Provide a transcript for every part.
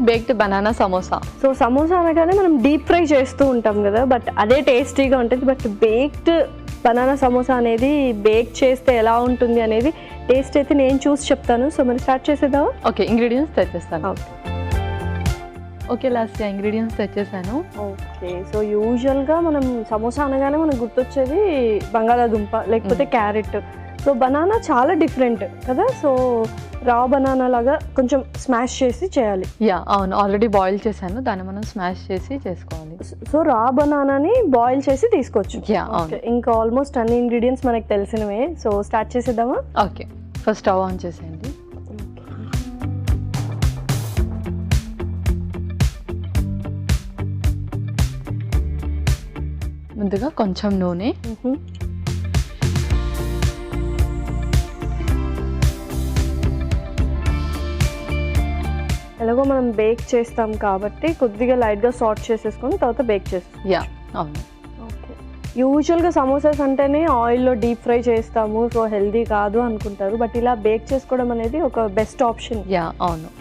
Baked banana samosa. So samosa అనగానే మనం deep fry చేస్తూ ఉంటాం కదా, బట్ అదే టేస్టీగా ఉంటుంది. బట్ బేక్డ్ బనానా సమోసా అనేది బేక్ చేస్తే ఎలా ఉంటుంది అనేది టేస్ట్ అయితే నేను చూసి చెప్తాను. సో మరి స్టార్ట్ చేసేద్దామా? ఓకే, ఇంగ్రీడియంట్స్ తెచ్చేస్తాను. ఓకే, లాస్ట్ ఇంగ్రీడియంట్స్ తెచ్చేసాను. ఓకే, సో యూజువల్గా మనం సమోసా అనగానే మనకు గుర్తొచ్చేది బంగాళాదుంప లేకపోతే క్యారెట్. సో బనానా చాలా డిఫరెంట్ కదా. సో రా బనానా లాగా కొంచెం స్మాష్ చేసి చేయాలి. యా అవును, ఆల్రెడీ బాయిల్ చేశాను, దాన్ని మనం స్మాష్ చేసి చేసుకోవాలి. సో రా బనానాని బాయిల్ చేసి తీసుకోవచ్చు. యా అవును. ఇంకా ఆల్మోస్ట్ అన్ని ఇంగ్రీడియంట్స్ మనకు తెలిసినవే. సో స్టార్ట్ చేసేద్దామా? ఓకే, ఫస్ట్ స్టవ్ ఆన్ చేసేయండి. ముందుగా కొంచెం నూనె, ఎలాగో మనం బేక్ చేస్తాం కాబట్టి కొద్దిగా లైట్గా సాల్ట్ చేసేసుకొని తర్వాత బేక్ చేస్తాం. యా అవును. ఓకే, యూజువల్గా సమోసాస్ అంటేనే ఆయిల్లో డీప్ ఫ్రై చేస్తాము, సో హెల్దీ కాదు అనుకుంటారు. బట్ ఇలా బేక్ చేసుకోవడం అనేది ఒక బెస్ట్ ఆప్షన్. యా అవును.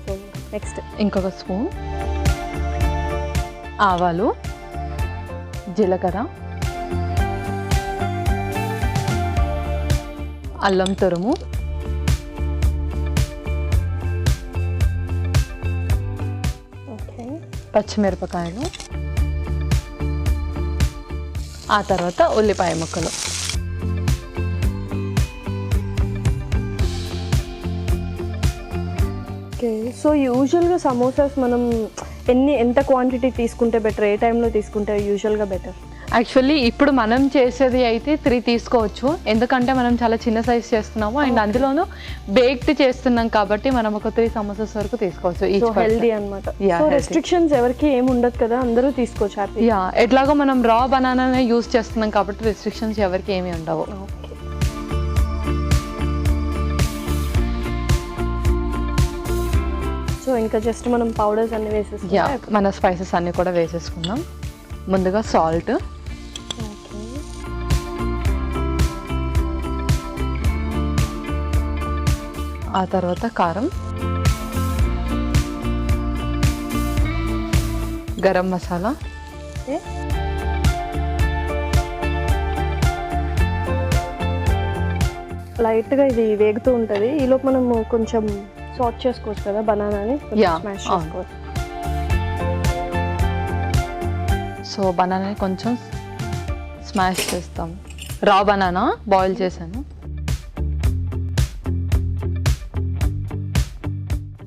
సో నెక్స్ట్ ఇంకొక స్పూన్ ఆవాలు, జీలకర్ర, అల్లం తురుము, పచ్చిమిరపకాయలు, ఆ తర్వాత ఉల్లిపాయ ముక్కలు. ఓకే, సో యూజువల్గా సమోసాస్ మనం ఎంత క్వాంటిటీ తీసుకుంటే బెటర్, ఏ టైంలో తీసుకుంటే యూజువల్గా బెటర్? యాక్చువల్లీ ఇప్పుడు మనం చేసేది అయితే 3 తీసుకోవచ్చు, ఎందుకంటే మనం చాలా చిన్న సైజ్ చేస్తున్నాము అండ్ అందులోనూ బేక్డ్ చేస్తున్నాం కాబట్టి మనం ఒక 3 సమోసాస్ వరకు తీసుకోవచ్చు. సో హెల్దీ అన్నమాట. సో రెస్ట్రిక్షన్స్ ఎవరికి ఏమి ఉండదు కదా, అందరూ తీసుకోవచ్చు హ్యాపీ. యా, ఎట్లాగో మనం రా బనానానే యూస్ చేస్తున్నాం కాబట్టి రెస్ట్రిక్షన్స్ ఎవరికి ఏమీ ఉండవు. సో ఇంకా జస్ట్ మనం పౌడర్స్ అన్ని వేసేసుకుందాం. యా, మన స్పైసెస్ అన్ని కూడా వేసేసుకుందాం. ముందుగా సాల్ట్, ఆ తర్వాత కారం, గరం మసాలా, లైట్గా ఇది వేగుతూ ఉంటుంది. ఈలోపు మనము కొంచెం సాట్ చేసుకోవచ్చు కదా బనానాని, స్మాష్ చేసుకోవచ్చు. సో బనానాని కొంచెం స్మాష్ చేస్తాం. రా బనానా బాయిల్ చేశాను.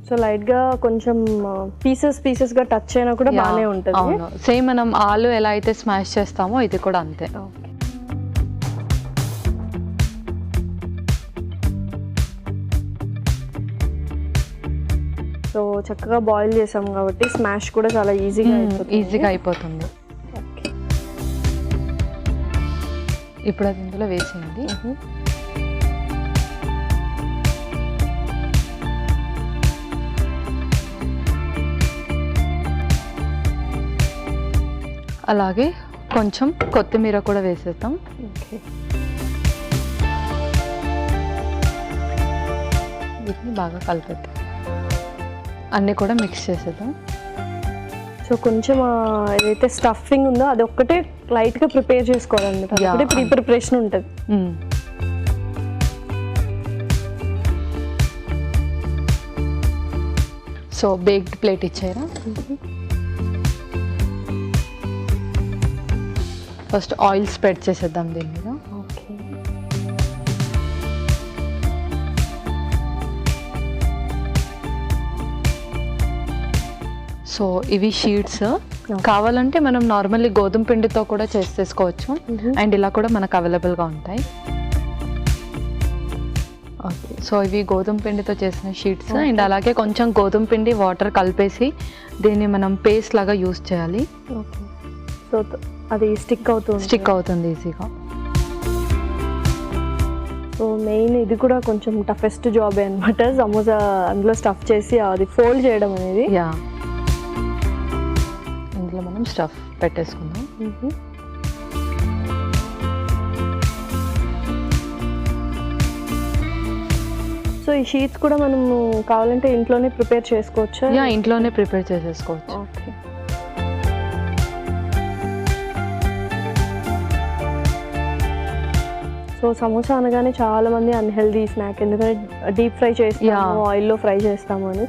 సో లైట్గా కొంచెం పీసెస్గా టచ్ అయినా కూడా బాగానే ఉంటుంది. అవును, సేమ్ మనం ఆలు ఎలా అయితే స్మాష్ చేస్తామో ఇది కూడా అంతే. సో చక్కగా బాయిల్ చేసాం కాబట్టి స్మాష్ కూడా చాలా ఈజీగా అయిపోతుంది. ఇప్పుడు అది ఇందులో వేసేయండి. అలాగే కొంచెం కొత్తిమీర కూడా వేసేద్దాం. వీటిని బాగా కలిపేద్దాం, అన్నీ కూడా మిక్స్ చేసేద్దాం. సో కొంచెం ఏదైతే స్టఫింగ్ ఉందో అది ఒక్కటే లైట్గా ప్రిపేర్ చేసుకోవాలన్నమాట, ప్రీ ప్రిపరేషన్ ఉంటుంది. సో బేక్డ్ ప్లేట్ ఇచ్చారా? ఫస్ట్ ఆయిల్ స్ప్రెడ్ చేసేద్దాం దీని మీద. సో ఇవి షీట్స్, కావాలంటే మనం నార్మల్లీ గోధుమ పిండితో కూడా చేసేసుకోవచ్చు అండ్ ఇలా కూడా మనకు అవైలబుల్గా ఉంటాయి. ఓకే, సో ఇవి గోధుమ పిండితో చేసిన షీట్స్ అండ్ అలాగే కొంచెం గోధుమ పిండి వాటర్ కలిపేసి దీన్ని మనం పేస్ట్ లాగా యూస్ చేయాలి. సో అది స్టిక్ అవుతుంది ఈజీగా. సో మెయిన్ ఇది కూడా కొంచెం టఫెస్ట్ జాబే అనమాట, సమోసా అందులో స్టఫ్ చేసి అది ఫోల్డ్ చేయడం అనేది. యా, ఇందులో మనం స్టఫ్ పెట్టేసుకుందాం. సో సో ఈ షీట్స్ కూడా మనము కావాలంటే ఇంట్లోనే ప్రిపేర్ చేసుకోవచ్చా? యా, ఇంట్లోనే ప్రిపేర్ చేసేసుకోవచ్చు. ఓకే. సో సమోసా అనగానే చాలా మంది అన్హెల్దీ స్నాక్, ఎందుకంటే డీప్ ఫ్రై చేస్తాము, ఆయిల్లో ఫ్రై చేస్తాము అని.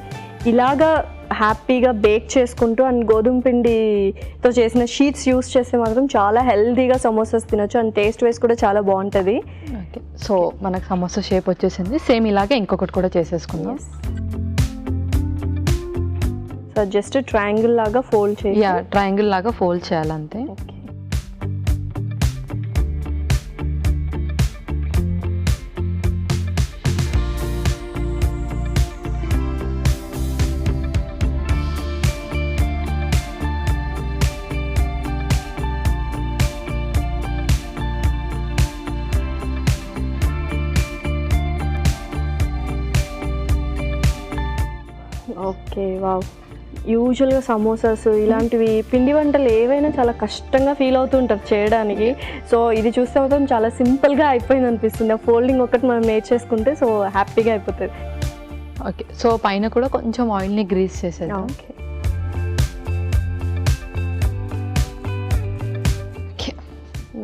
ఇలాగా హ్యాపీగా బేక్ చేసుకుంటూ అండ్ గోధుమ పిండితో చేసిన షీట్స్ యూస్ చేస్తే మాత్రం చాలా హెల్దీగా సమోసాస్ తినొచ్చు అండ్ టేస్ట్ వైస్ కూడా చాలా బాగుంటుంది. ఓకే, సో మనకు సమోసా షేప్ వచ్చేసింది. సేమ్ ఇలాగే ఇంకొకటి కూడా చేసేసుకుందాం. సో జస్ట్ ట్రయాంగిల్ లాగా ఫోల్డ్ చేయాలి. యా, ట్రయాంగిల్ లాగా ఫోల్డ్ చేయాలంతే. ఓకే. Okay, wow. యూజువల్గా సమోసాస్ ఇలాంటివి పిండి వంటలు ఏవైనా చాలా కష్టంగా ఫీల్ అవుతుంటారు చేయడానికి. సో ఇది చూస్తే మాత్రం చాలా సింపుల్గా అయిపోయింది అనిపిస్తుంది. ఆ ఫోల్డింగ్ ఒకటి మనం నేర్చేసుకుంటే సో హ్యాపీగా అయిపోతుంది. ఓకే, సో పైన కూడా కొంచెం ఆయిల్ని గ్రీస్ చేసేద్దాం. ఓకే.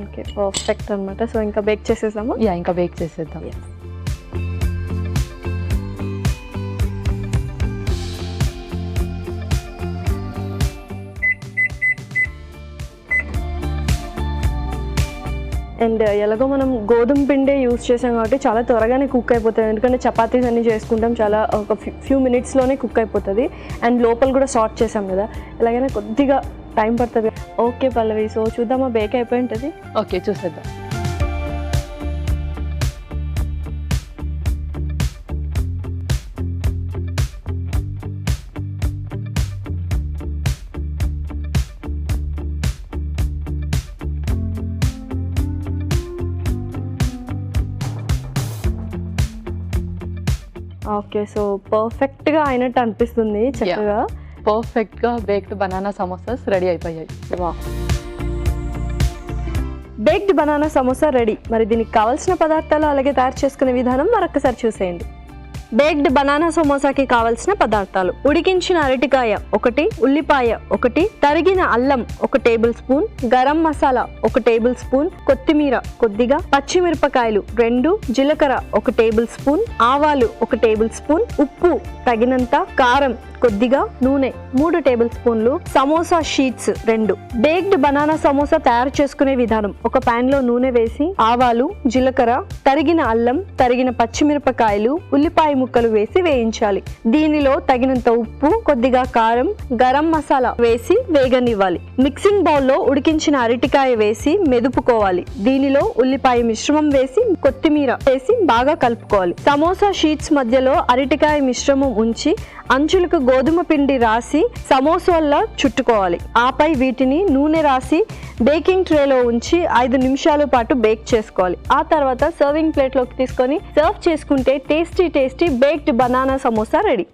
ఓకే, పర్ఫెక్ట్ అనమాట. సో ఇంకా బేక్ చేసేసాము. యా, ఇంకా బేక్ చేసేద్దాం. అండ్ ఎలాగో మనం గోధుమ పిండే యూస్ చేసాం కాబట్టి చాలా త్వరగానే కుక్ అయిపోతుంది. ఎందుకంటే చపాతీస్ అన్నీ చేసుకుంటాం, చాలా ఒక ఫ్యూ మినిట్స్లోనే కుక్ అయిపోతుంది. అండ్ లోపల కూడా సార్ట్ చేసాం కదా, ఎలాగైనా కొద్దిగా టైం పడుతుంది. ఓకే పల్లవి, సో చూద్దామా బేక్ అయిపోయి ఉంటుంది. ఓకే, చూసేద్దాం. ఓకే, సో పర్ఫెక్ట్గా అయినట్టు అనిపిస్తుంది. చక్కగా పర్ఫెక్ట్గా బేక్డ్ బనానా సమోసాస్ రెడీ అయిపోయాయి. Baked banana samosa ready. మరి దీనికి కావాల్సిన పదార్థాలు అలాగే తయారు చేసుకునే విధానం మరొకసారి చూసేయండి. బేక్డ్ బనానా సమోసాకి కావలసిన పదార్థాలు: ఉడికించిన అరటికాయ 1, ఉల్లిపాయ 1, తరిగిన అల్లం 1 table spoon, garam masala 1 table spoon, కొత్తిమీర కొద్దిగా, పచ్చిమిరపకాయలు 2, జీలకర్ర 1 టేబుల్ స్పూన్, ఆవాలు 1 టేబుల్ స్పూన్, ఉప్పు తగినంత, కారం కొద్దిగా, నూనె 3 టేబుల్ స్పూన్లు, samosa sheets 2. Baked banana samosa తయారు చేసుకునే విధానం: ఒక పాన్ లో నూనె వేసి ఆవాలు, జీలకర్ర, తరిగిన అల్లం, తరిగిన పచ్చిమిరపకాయలు, ఉల్లిపాయ ముక్కలు వేసి వేయించాలి. దీనిలో తగినంత ఉప్పు, కొద్దిగా కారం, గరం మసాలా వేసి వేగనివ్వాలి. మిక్సింగ్ బౌల్ లో ఉడికించిన అరటికాయ వేసి మెదుపుకోవాలి. దీనిలో ఉల్లిపాయ మిశ్రమం వేసి కొత్తిమీర వేసి బాగా కలుపుకోవాలి. సమోసా షీట్స్ మధ్యలో అరటికాయ మిశ్రమం ఉంచి అంచులకు గోధుమ పిండి రాసి సమోసాల్లో చుట్టుకోవాలి. ఆపై వీటిని నూనె రాసి బేకింగ్ ట్రేలో ఉంచి 5 నిమిషాల పాటు బేక్ చేసుకోవాలి. ఆ తర్వాత సర్వింగ్ ప్లేట్లోకి తీసుకొని సర్వ్ చేసుకుంటే tasty baked banana samosa ready.